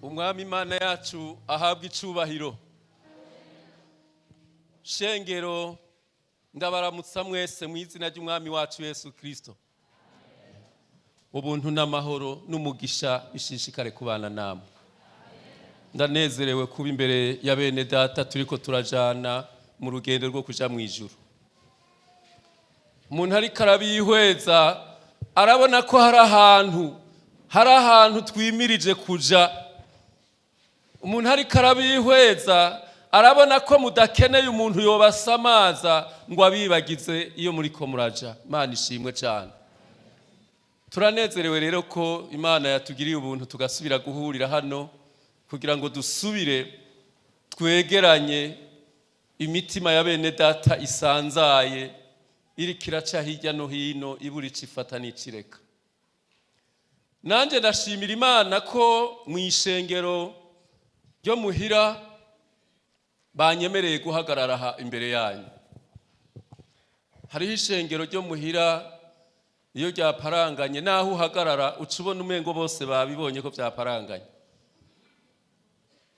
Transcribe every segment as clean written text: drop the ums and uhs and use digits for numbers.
Umwami Imana yacu ahabwa icubahiro. Shengero ndabaramutsa mwese mu izina ry'umwami wacu Yesu Kristo. Ubuntu n'amahoro n'umugisha bishishikare kubana namwe. Ndanezerewe kuba imbere ya bene data turiko turajana mu rugendo rwo kuja mu ijuru. Umuntu ariko arabihweza arabona ko hari ahantu twimirije kuja. Umuntu ariko arabihweza arabona ko mudakeneye umuntu yobasamaza ngo abibagize iyo muriko muraja. Imana ishimwe cyane. Turanezerewe rero ko Imana yatugiriye ubuntu tugasubira guhurira hano kugira ngo dusubire twegeranye imitima ya bene data isanzaye iri kiraca hirya no hino ibura icifata n'icireka. Nanje ndashimira Imana ko mu ishengero ryo muhira banyemereye guhagarara imbere yanyu. Hariho ishengero ryo muhira iyo ryaparanganye naho uhagarara ucubona umengo bose babibonye ko byaparanganye.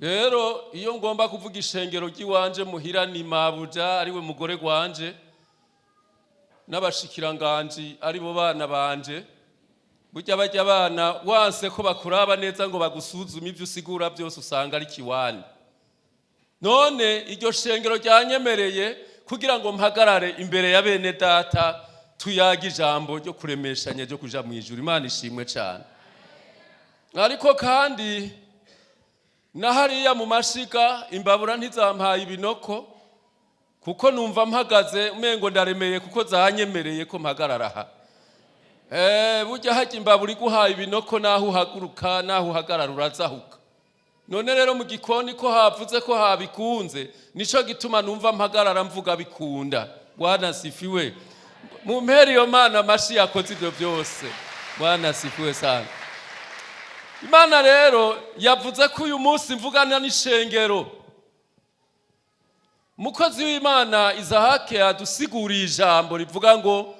Rero iyo ngomba kuvuga ishengero ry'iwanje muhira ni mabuja ariwe mugore gwanje n'abashikiranganji aribo bana banje. Burya bajya abana wanse ko bakuraba neza ngo bagusuzume ivyo usigura byose usanga ari kiwani. None iryo shengero ryanyemereye kugira ngo mpagarare imbere ya bene data tuyaga ijambo ryo kuremeshanya ryo kuja mu ijuru. Imana ishimwe cyane. Ariko kandi na hariya mu mashiga imbabura ntizampaye ibinoko kuko numva mpagaze umengo ndaremeye kuko zanyemereye ko mpagarara aha. Burya hajya imbabura iguhaye ibinoko naho uhaguruka naho uhagarara urazahuka. None rero mu gikoni ko havuze ko habikunze nico gituma numva mpagarara mvuga bikunda. Bwana sifiwe. Mu mperi yo Mana mashi yakoze ibyo byose. Bwana sifiwe sana. Imana rero yavuze ko uyu munsi mvugana n'ishengero. Mukozi w'Imana Isahake yadusiguriye ijambo rivuga ngo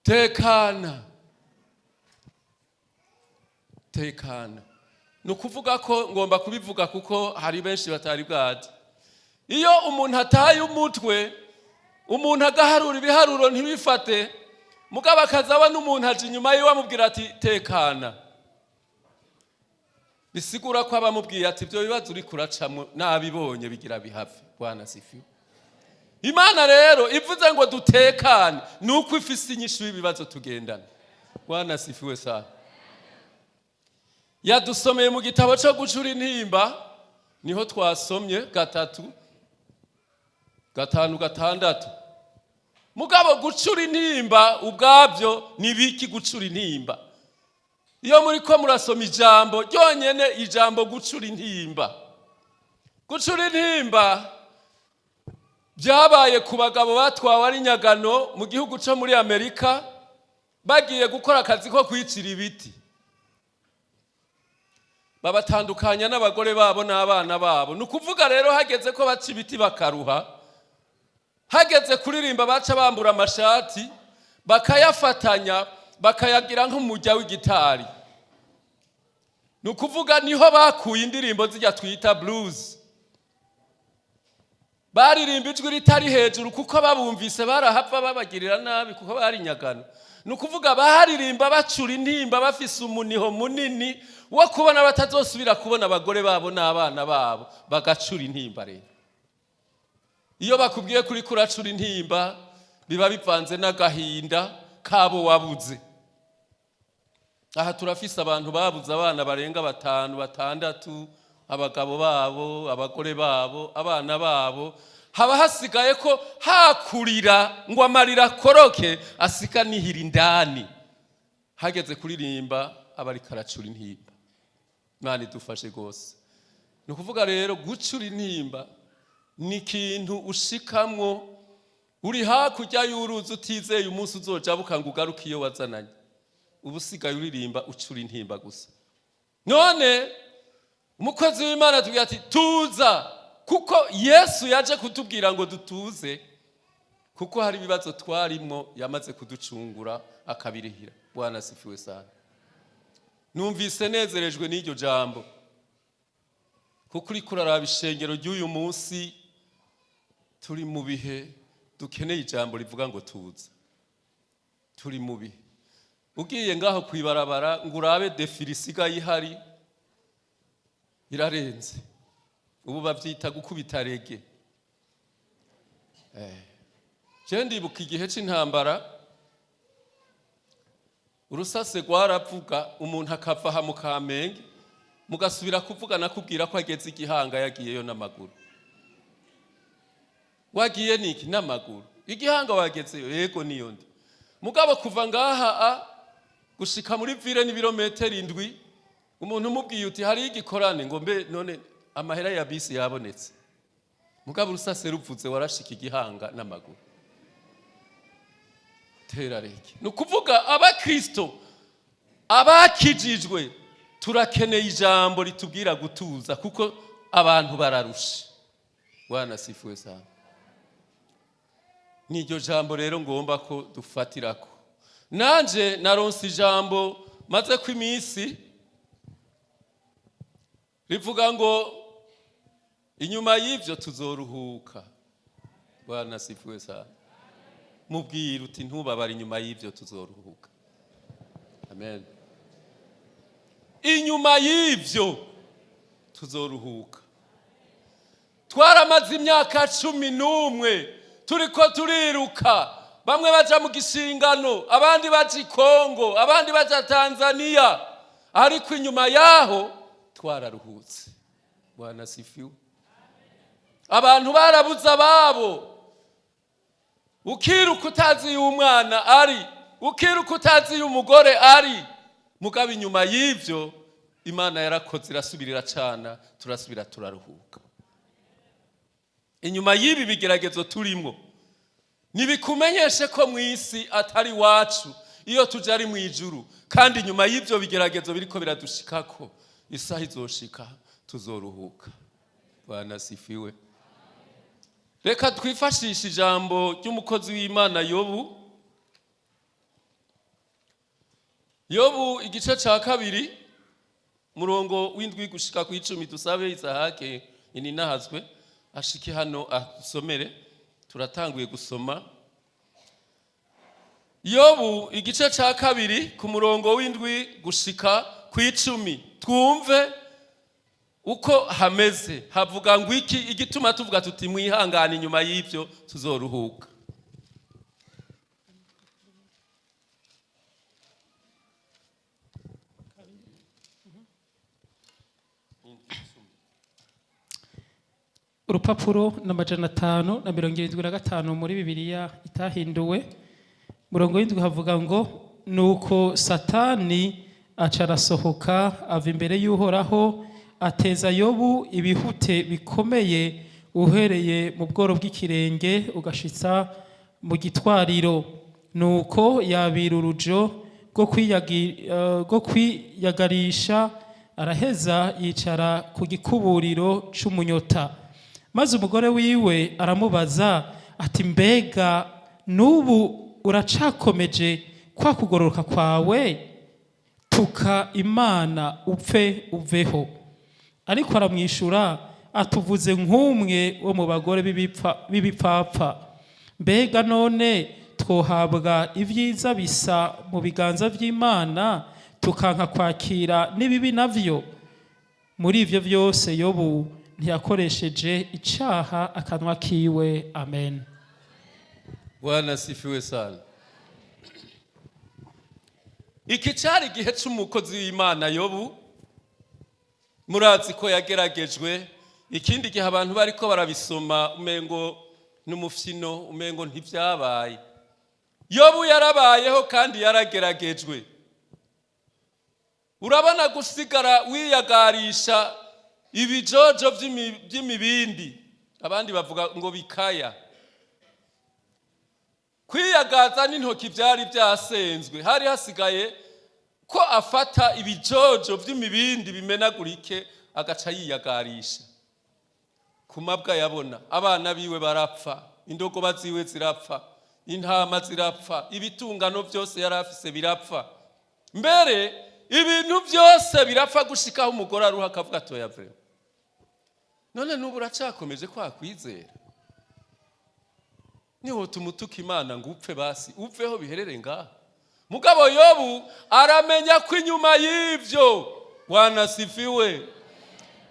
tekana. Tekana. Nukuvuga ko ngomba kubivuga kuko hari benshi batari bwaje. Iyo umuntu ataye umutwe, umuntu agaharura ibiharuro ntibifate, mugaba kazaba n'umuntu aje inyuma yiwe amubwira ati tekana. Bisigura ko abamubwiye ati byo bibazo uri kuracamo nabibonye bigira bihave. Bwana sifiwe. Imana rero ivuze ngo dutekane nuko ifise inyishu y'ibibazo tugendana. Bwana sifiwe sana. Yadusomeye mu gitabo cyo gucura intimba niho twasomye 3, 5, 6. Mugabo gucura intimba ubwabyo nibiki gucura intimba? Iyo muri ko murasoma ijambo ryonyene ijambo gucura intimba. Gucura intimba byabaye ku bagabo batwawe ari nyagano mu gihugu cyo muri Amerika bagiye gukora akazi ko kwicira ibiti. Babatandukanya n'abagore babo n'abana babo. Nukuvuga rero hageze ko baca ibiti bakaruha. Hageze kuririmba baca bambura amashati bakayafatanya bakayagira nk'umujya w'igitari. Nukuvuga niho bakuye indirimbo zijya twita blues. Baririmba ijwi ritari hejuru kuko babumvise barahapfa babagirira nabi kuko bari nyagano. Nukuvuga baririmba bacura intimba bafise umuniho munini wo kubona batazosubira kubona abagore babo n'abana babo bagacura intimba rero. Iyo bakubwiye kuri kuracura intimba biba bivanze n'agahinda kabo wabuze. Aha turafise abantu babuze abana barenga 5, 6, abagabo babo, abagore babo, abana babo. Haba hasigaye ko hakurira ngo amarira koroke asika nihira indani. Hageze kuririmba abari karacura intimba. Imana idufashe gose. Nukuvuga rero gucura intimba ni ikintu ushikamwo uri hakurya y'uruzi utizeye umunsi uzoja bukanga ugaruka iyo wazananye, ubu usigaye uririmba ucura intimba gusa. None umukozi w'Imana atubwira ati tuza, kuko Yesu yaje kutubwira ngo dutuze, kuko hari ibibazo twarimwo yamaze kuducungura akabirihira. Bwana asifiwe sana. Numvise nezerejwe n'iryo jambo, kuko uriko uraraba ishengero ry'uyu munsi turi mu bihe dukeneye ijambo rivuga ngo tuza. Turi mu bihe ugiye ngaho kwibarabara ngo urabe defile isigaye ihari irarenze, ubu bavyita gukubita rege. Je ndibuka igihe c'intambara urusase rwaravuga, umuntu akava ha mu Kamenge mugasubira kuvuga nakubwira ko ageze igihanga yagiyeyo n'amaguru. Wagiye niki? N'amaguru. Igihanga wagezeyo? Yego niyo ndi. Mugabo kuva ngaha gushika muri ville n'ibirometero 7, umuntu umubwiye uti hari igikorane ngo mbe none amahera ya bisi yabonetse. Mugabo urusase ruvuze warashika igihanga n'amaguru. Tera reke. Nukuvuga abakristo abakijijwe turakeneye ijambo ritubwira gutuza, kuko abantu bararusha. Bwana asifiwe sana. Niryo jambo rero ngomba ko dufatirako. Nanje naronse ijambo maze ku iminsi rivuga ngo inyuma y'ivyo tuzoruhuka. Bwana asifiwe sana. Mubwira uti ntubabara, inyuma y'ivyo tuzoruhuka. Amen. Inyuma y'ivyo tuzoruhuka. Twaramaze imyaka 11 turiko turiruka, bamwe baja mu gishingano, abandi baja Kongo, abandi baja Tanzania, ariko inyuma yaho twararuhutse. Bwana sifiwe. Abantu barabuza babo, ukiruka utazi y'umwana ari, ukiruka utazi y'umugore ari, mugabo inyuma y'ivyo Imana yarakoze irasubirira cana, turasubira turaruhuka. Inyuma y'ibi bigeragezo turimo, nibikumenyeshe ko mw'isi atari wacu iyo tuja ari mw'ijuru, kandi inyuma y'ivyo bigeragezo biriko biradushikako isaha izoshika tuzoruhuka. Bwana sifiwe. Reka twifashishe ijambo ry'umukozi w'Imana Yobu. Yobu igice ca 2 murongo w'indwi gushika ku 10, dusabe Isahake ininahazwe ashiki hano asomere. Turatanguye gusoma Yobu igice ca 2 ku murongo w'indwi gushika ku 10, twumve uko hameze. Havuga ngo iki igituma tuvuga tuti mwihangane inyuma y'ivyo tuzoruhuka. Urupapuro n'amajana 575 muri Bibiliya itahinduwe. Murongo w'indwi havuga ngo nuko Satani acarasohoka ava imbere y'Uhoraho, ateza Yobu ibihute bikomeye uhereye mu bworo bw'ikirenge ugashitsa mu gitwariro. Nuko yabira urujo rwo kwiyagarisha, araheza yicara ku gikuburiro c'umunyota. Maze umugore wiwe aramubaza ati mbega nubu uracakomeje kwa kugororoka kwawe? Tuka Imana upfe uveho. Ariko aramwishura atuvuze nk'umwe wo mu bagore b'ibipfapfa. Mbega none twohabwa ivyiza bisa mu biganza vy'Imana tukanka kwakira n'ibibi navyo? Muri ivyo vyose Yobu ntiyakoresheje icaha akanwa kiwe. Amen. Bwana sifiwe sana. Iki cari igihe c'umukozi w'Imana Yobu. Murazi ko yageragejwe. Ikindi gihe abantu bariko barabisoma umengo n'umufyino, umengo ntivyabaye. Yobu yarabayeho kandi yarageragejwe. Urabona gusigara wiyagarisha ibijojo vy'imibindi abandi bavuga ngo bikaya. Kwiyagaza n'intoki byari byasenzwe, hari hasigaye ko afata ibijojo by'imibindi bimenagurike agaca yiyagarisha. Kumabwa yabona abana biwe barapfa, indogoba ziwe zirapfa, intama zirapfa, ibitungano byose yarafise birapfa, mbere ibintu byose birapfa gushikaho umugore aruha akavuga atoya vrema, none n'ubu uracakomeje kwa kwizera? Niho tumutuka Imana ngo upfe basi upfeho biherere ngaha. Mugabo Yobu aramenya ko inyuma y'ivyo, wanasifiwe,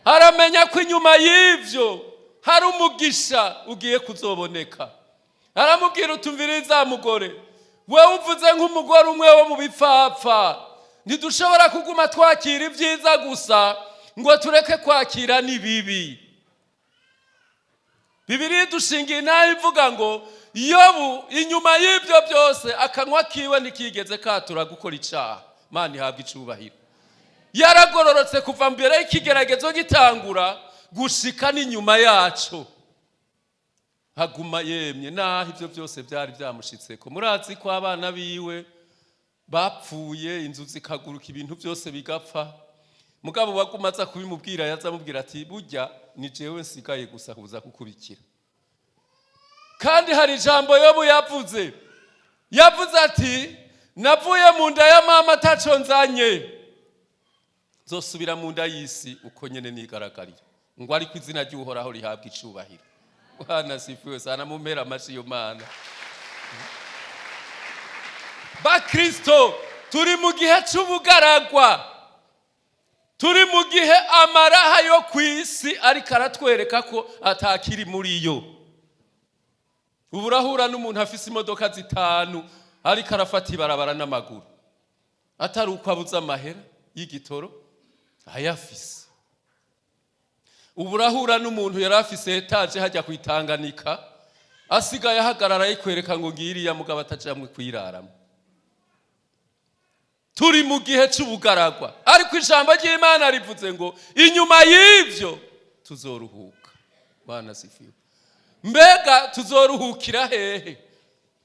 aramenya ko inyuma y'ivyo hari umugisha ugiye kuzoboneka. Aramubwira utumviriza mugore, wewe uvuze nk'umugore umwe wo mu bipfapfa, ntidushobora kuguma twakira ibyiza gusa ngo tureke kwakira n'ibibi. Bibiliya dushingiye nayo ivuga ngo Yobu inyuma y'ibyo byose akanwa kiwe ntikigeze katura gukora icaha. Mana ihabwa icubahiro. Yaragororotse kuva mbere y'ikigeragezo gitangura gushika n'inyuma yaco, haguma yemye naho ibyo byose byari byamushitseko. Murazi ko abana biwe bapfuye, inzu zikaguruka, ibintu byose bigapfa. Mugabo wagumaza kubimubwira yaza amubwira ati burya ni jewe nsigaye gusa kuza kukubikira. Kandi hari ijambo Yobu yavuze ati navuye mu nda ya mama ataco nzanye, nzosubira mu nda y'isi uko nyene nigaragarira. Ngo ariko izina ry'Uhoraho rihabwa icubahiro. Bwana sifiwe sana, mumera amashi yo Mana. Ba Kristo turi mu gihe c'ubugaragwa, turi mu gihe amaraha yo kwisi ariko aratwereka ko atakiri muri yo. Ubu urahura n'umuntu afise imodoka zitanu ariko arafata ibarabara n'amaguru, atari uko abuze amahera y'igitoro ayafise. Ubu urahura n'umuntu yari afise etaje hajya kwitanganika, asigaye ahagarara yikwereka ngo ngiriya mugabo atajamwe kwiraramo. Turi mu gihe c'ubugaragwa, ariko ijambo ry'Imana rivuze ngo inyuma y'ivyo tuzoruhuka. Bwana sifiwe. Mbega tuzoruhukira hehe?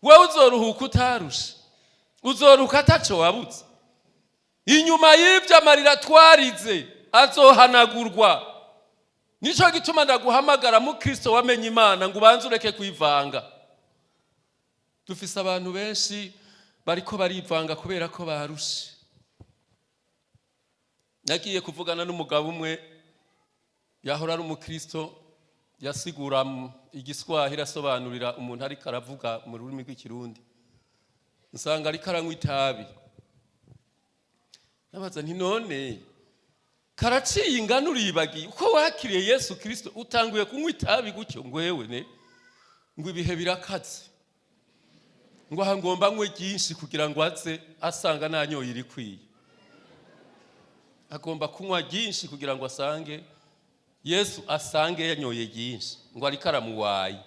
Wewe uzoruhuka utarusha, uzoruhuka ataco wabuze. Inyuma y'ivyo amarira twarize azohanagurwa. Nico gituma ndaguhamagara mu Kristo wamenye Imana ngo ubanze ureke kwivanga. Dufise abantu benshi bariko barivanga kubera ko barushe. Nagiye kuvugana n'umugabo umwe yahora ari umukristo, yasigura igiswahili asobanurira umuntu ariko aravuga mu rurimi rw'ikirundi. Nsanga ariko aranywa itabi. Nabaza nti none karaciye ingano uribagiye uko wakiriye Yesu Kristo utanguye kunywa itabi gutyo? Ngo wewe ne ngo ibihe birakaze, ngo hangomba nywe ryinshi kugira ngo aze asanga nanyoye irikwiye. Agomba kunywa ryinshi kugira ngo asange Yesu asange yanyoye ryinshi, ngo ariko aramuwaye.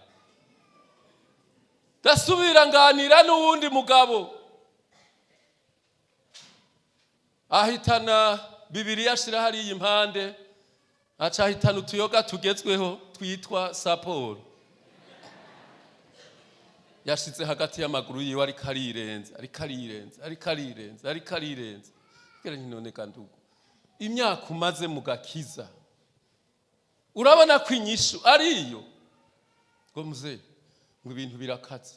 Dasubira nganira n'uwundi mugabo ahitana Bibiliya ashira hari impande, acahitana utuyoga tugezweho twitwa Sapporo. Yashize hagati y'amaguru yiwe ariko arirenze. Kera none kandugo imyaka umaze mu gakiza urabona ko inyishu ariyo ngo muze ngo ibintu birakaze.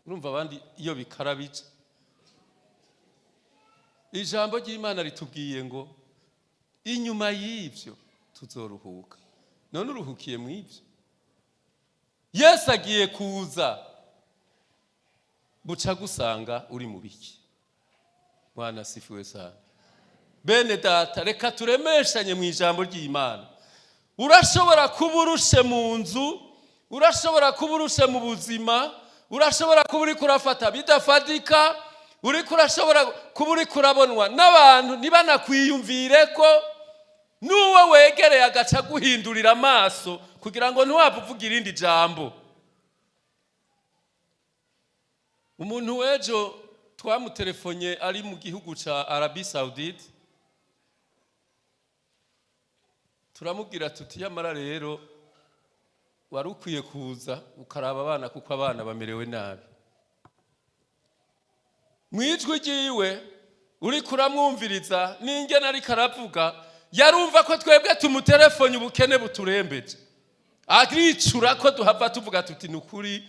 Urumva abandi iyo bikarabije. Ijambo ry'Imana ritubwiye ngo inyuma y'ivyo tuzoruhuka. None uruhukiye mu ivyo? Yesu agiye kuza, buca gusanga uri mu biki. Bwana sifiwe sana. Bene data, reka turemeshanye mu ijambo ry'Imana. Urashobora kuba urushe mu nzu, urashobora kuba urushe mu buzima, urashobora kuba uri kurafata bidafadika, urashobora kuba uri kurabonwa n'abantu ntibanakwiyumvire ko, n'uwo wegereye agaca guhindurira amaso kugira ngo ntiwapfa uvuga irindi jambo. Umuntu wejo twamutelefonye ari mu gihugu ca Arabie Saoudite, turamubwira tuti yamara rero wari ukwiye kuza ukaraba abana kuko abana bamerewe nabi. Mwijwi ryiwe uri kuramwumviriza n'ingene ariko aravuga yarumva ko twebwe tumutelefone ubukene buturembeje. Agricura ko duhava tuvuga tuti nukuri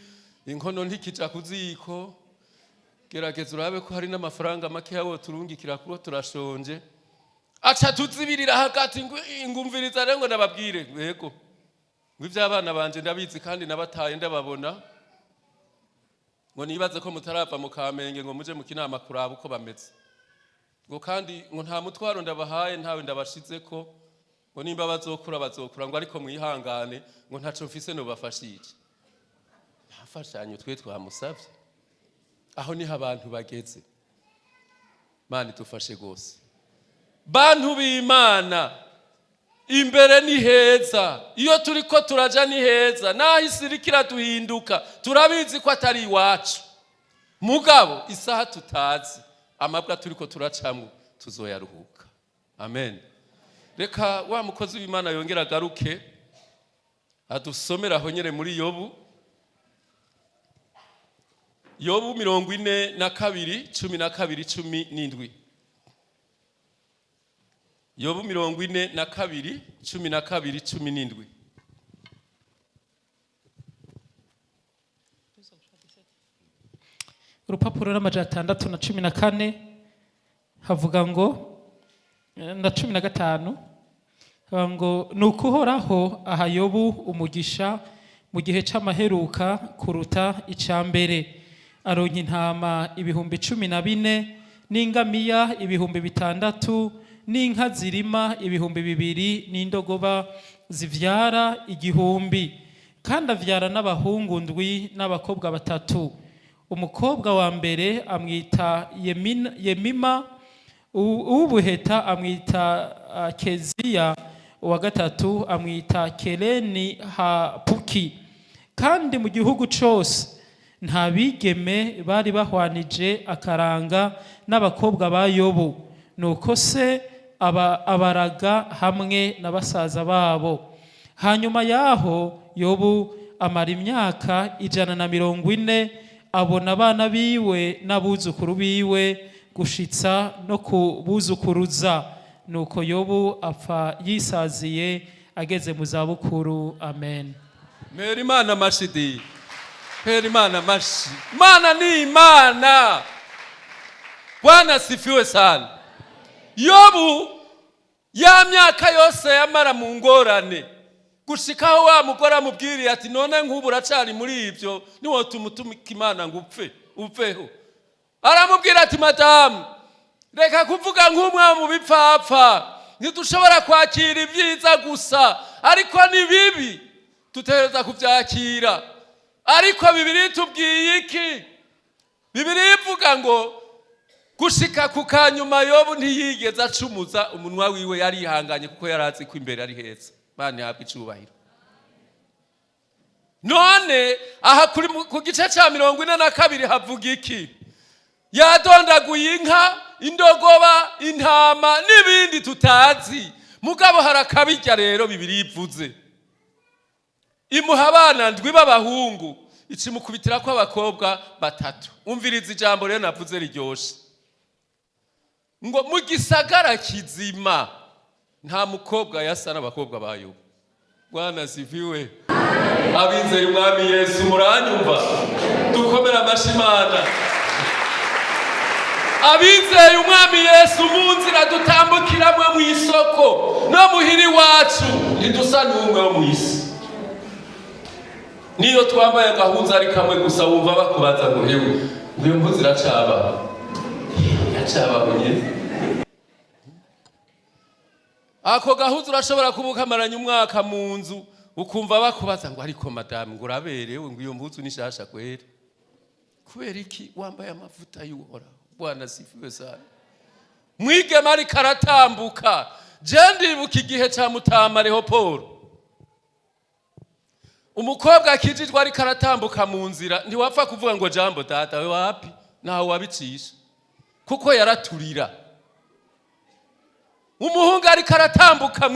inkono ntikija kuziko, gerageza urabe ko hari n'amafaranga make yabo turungikira kuko turashonje. Aca tuzibirira hagati ngumviriza rero ngo nababwire yego ivy'abana banje ndabizi kandi nabataye ndababona, ngo nibaze ko mutarava mu Kamenge ngo muje mu kinama kuraba uko bameze, ngo kandi ngo nta mutwaro ndabahaye ntawe ndabashizeko, ngo nimba bazokura ngo ariko mwihangane ngo ntaco mfise no bafashije. Ntafashanyo twe twamusavye. Aho niho abantu bageze. Mani dufashe gose. Bantu b'Imana imbere ni heza, iyo turiko turaja ni heza, naho isirikira duhinduka turabizi ko atari iwacu, mugabo isaha tutazi amabwa turiko turacamwe tuzoyaruhuka. Amen. Reka wa mukozi w'Imana yongera agaruke adusomera aho nyere muri Yobu 42:12-17. Yobu 42:12-17. Urupapuro n'amajana 614 havuga ngo na 15 havuga ngo nukuhoraho aha Yobu umugisha mu gihe c'amaheruka kuruta icambere, aronka intama 14,000 n'ingamiya 6,000 n'inka zirima 2,000 n'indogoba zivyara 1,000, kandi avyara n'abahungu 7 n'abakobwa 3. Umukobwa wa mbere amwita Yemima, uw'ubuheta amwita Keziya, uwa gatatu amwita Keleni Hapuki. Kandi mu gihugu cose nta bigeme bari bahwanije akaranga n'abakobwa ba Yobu, nuko se abaraga hamwe na basaza babo. Hanyuma yaho Yobu amara imyaka 140 abona abana biwe n'abuzukuru biwe gushitsa no kubuzukuruza, nuko Yobu apfa yisaziye ageze mu zabukuru. Amen. Meri Imana mashidi. Meri Imana mashi. Mana ni Imana. Bwana sifiwe sana. Yobu ya myaka yose yamara mu ngorane gushikaho wa mugore amubwiriye ati none nk'ubu uracari muri ivyo niwo tumutumika Imana ngo upfeho. Aramubwira ati madamu reka kuvuga nk'umwe mu bipfapfa, ntidushobora kwakira ibyiza gusa ariko ni bibi tutegereza kuvyakira. Ariko Bibiliya tubwiye iki? Bibiliya ivuga ngo gushika ku kanyuma Yobu ntiyigeze acumuza, umunwa wiwe yarihanganye kuko yarazi ko imbere ari heza. Bane habwe icubahiro. None aha kuri ku gice ca 42 havuga iki? Yadondaguye inka, indogoba, intama n'ibindi tutazi, mugabo harakabirya rero Bibiliya ivuze. Imuha abana 7 b'abahungu, icimukubitira ko abakobwa 3. Umviriza ijambo rero navuze riryoshe. Ngo mu gisagara kizima nta mukobwa yasa n'abakobwa ba Yobu. Bwana sifiwe. Abizeye umwami Yesu muranyumva, dukomera amashimana. Abizeye umwami Yesu mu nzira dutambukiramwe mu isoko no muhiri wacu ntidusa n'umwe wo mu isi. Niyo twambaye agahuza ari kamwe gusa wumva bakubaza ngo hewe ngiyo mpuzu iracaba. Yacababonye. Ako gahuza urashobora kubukamaranya umwaka mu nzu ukumva bakubaza ngo ariko madame ngo uraberewe ngo iyo mpuzu nishasha kwere. Kubera iki wambaye amavuta y'uhora? Bwana sifiwe sana. Mwige mari karatambuka. Je ndibuka igihe ca Mutama Leopold. Umukobwa akijijwe ari karatambuka mu nzira ntiwapfa kuvuga ngo jambo data we wapi naho wabicisha kuko yaraturira. Umuhungu ari karatambuka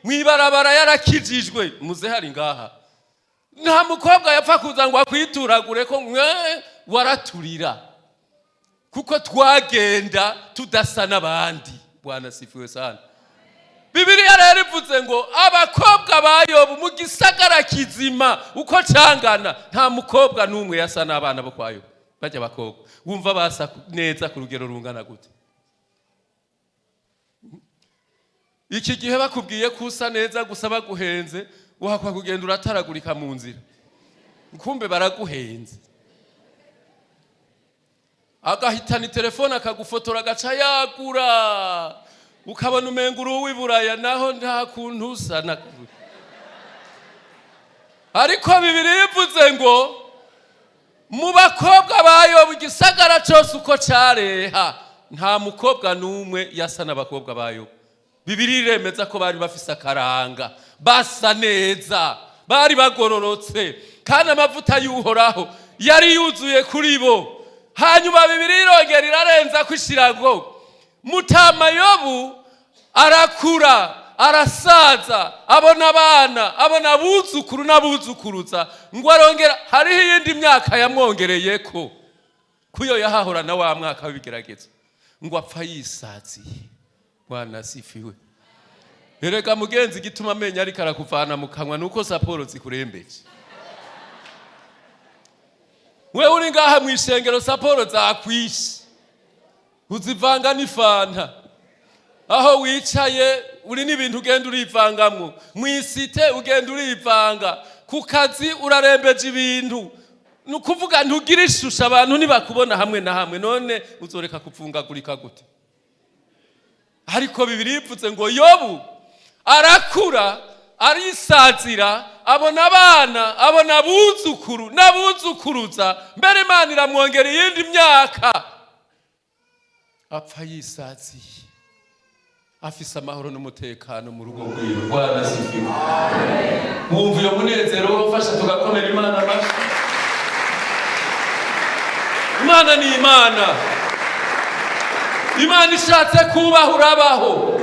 mwibarabara yarakijijwe muze hari ngaha nta mukobwa yapfa kuza ngo akwituragure ko waraturira kuko twagenda tudasa n'abandi. Bwana sifiwe sana. Bibiliya rero ivuze ngo abakobwa ba Yobu mu gisagara kizima uko cyangana nta mukobwa n'umwe yasa n'abana bo kwa Yobu. Bajya abakobwa wumva basa neza ku rugero rungana gute? Iki gihe bakubwiye kusa neza gusa baguhenze uhakwa kugenda urataragurika mu nzira, kumbe baraguhenze. Agahitana telefone akagufotora agaca yagura, ukabona umenguru w'iburaya naho nta kuntu usa na. Ariko Bibiliya ivuze ngo mu bakobwa ba Yobu igisagara cyose uko cyareha nta mukobwa n'umwe yasa n'abakobwa ba Yobu. Bibiliya iremeza ko bari bafise akaranga, basa neza, bari bagororotse, kandi amavuta y'Uhoraho yari yuzuye kuri bo. Hanyuma Bibiliya irongera irarenza kwishirago Mutama Yobu arakura, arasaza, abona abana, abona abuzukuru n'abuzukuruza, ngo arongera hariho iyindi myaka yamwongereyeko kuyo yahahora na wa mwaka w'ibigeragezo, ngo apfa yisaziye. Bwana sifiwe. Erega mugenzi gituma amenya ariko arakuvana mu kanwa nuko saporo zikurembeje. We uri ngaha mu ishengero saporo zakwishe, uzivanga n'ifanta, aho wicaye uri n'ibintu ugenda urivangamwo, mwisite ugenda urivanga, ku kazi urarembeje ibintu, nukuvuga ntugira ishusho abantu nibakubona hamwe na hamwe, none uzoreka kupfungagurika gute? Ariko Bibiliya ivuze ngo Yobu arakura, arisazira, abona abana, abona abuzukuru n'abuzukuruza, mbere Imana iramwongera iyindi myaka, apfa yisaziye, afise amahoro n'umutekano mu rugo rwiwe. Bwana sifiwe. Mwumva uyo munezero ufasha tugakomera Imana amashyi. Imana ni Imana. Imana ishatse kubaho urabaho.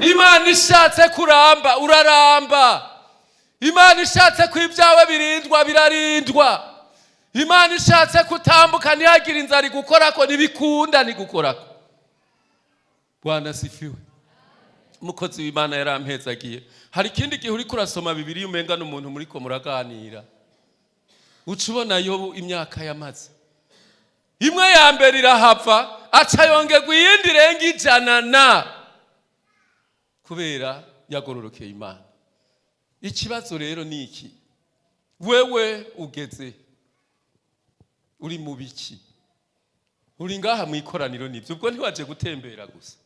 Imana ishatse kuramba uraramba. Imana ishatse ko ibyawe birindwa birarindwa. Imana ishatse kutambuka ntihagira inzara igukorako ntibikunda nigukorako. Bwana sifiwe. Umukozi w'Imana yarampezagiye. Hari ikindi gihe uri kurasoma Bibiliya umenga n'umuntu muri ko muraganira, ucubona Yobu imyaka yamaze, imwe ya mbere irahava aca yongerwa iyindi irenga 100 kubera yagororokeye Imana. Ikibazo rero ni iki? Wewe ugeze uri mu biki? Uri ngaha mu ikoraniro nivyo, ubwo ntiwaje gutembera gusa.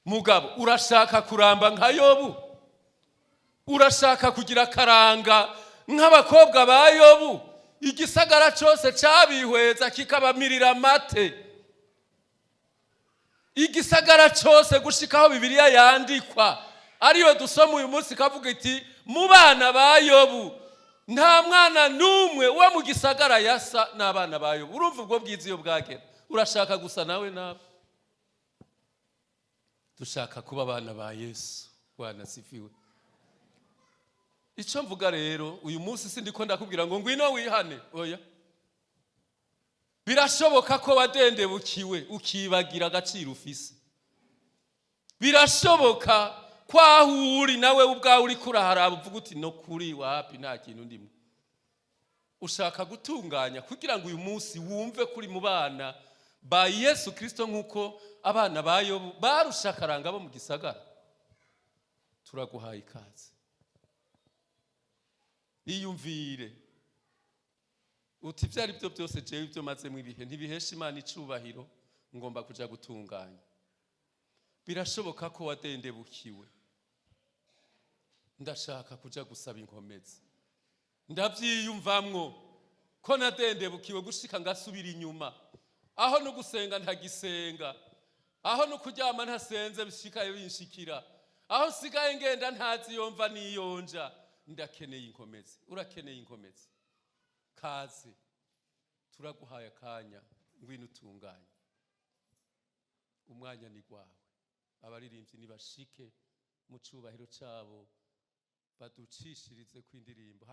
Mugabo urashaka kuramba nka Yobu? Urashaka kugira karanga nk'abakobwa ba Yobu? Igisagara cyose cabihweza kikabamirira mate, igisagara cyose gushikaho Bibiliya yandikwa ariyo dusoma uyu munsi kavuga iti mu bana ba Yobu nta mwana n'umwe wo mu gisagara yasa n'abana ba Yobu. Urumva ubwo bwiza iyo bwagera? Urashaka gusa nawe nabo? Dushaka kuba abana ba Yesu. Bwana sifiwe. Icyo mvuga rero uyu munsi sindiko ndakubwira ngo ngwino wihane, oya. Birashoboka ko wadendebukiwe ukibagira agaciro ufise. Birashoboka kwaho uri nawe ubwawe uri kuraharaba uvuga uti no kuri wapi nta kintu ndimo. Ushaka gutunganya kugira ngo uyu munsi wumve kuri mu bana ba Yesu Kristo nkuko abana ba Yobu barushakaranga bo mu gisagara. Turaguhaye ikaze. Iyumvire uti byari byo byose jewe ibyo maze mu ibihe ntibihesha Imana icubahiro, ngomba kuja gutunganya. Birashoboka ko wadendebukiwe, ndashaka kuja gusaba inkomezi. Ndavyiyumvamwo ko nadendebukiwe gushika ngasubira inyuma, aho no gusenga ntagisenga, aho no kuryama ntasenze bishikaye binshikira, aho sigaye ngenda ntazi yomva niyonja. Ndakeneye inkomezi. Urakeneye inkomezi? Kaze turaguhaye akanya ngwino utunganye. Umwanya ni gwawe. Abaririmbyi nibashike mu cubahiro cabo baducishirize ku indirimbo.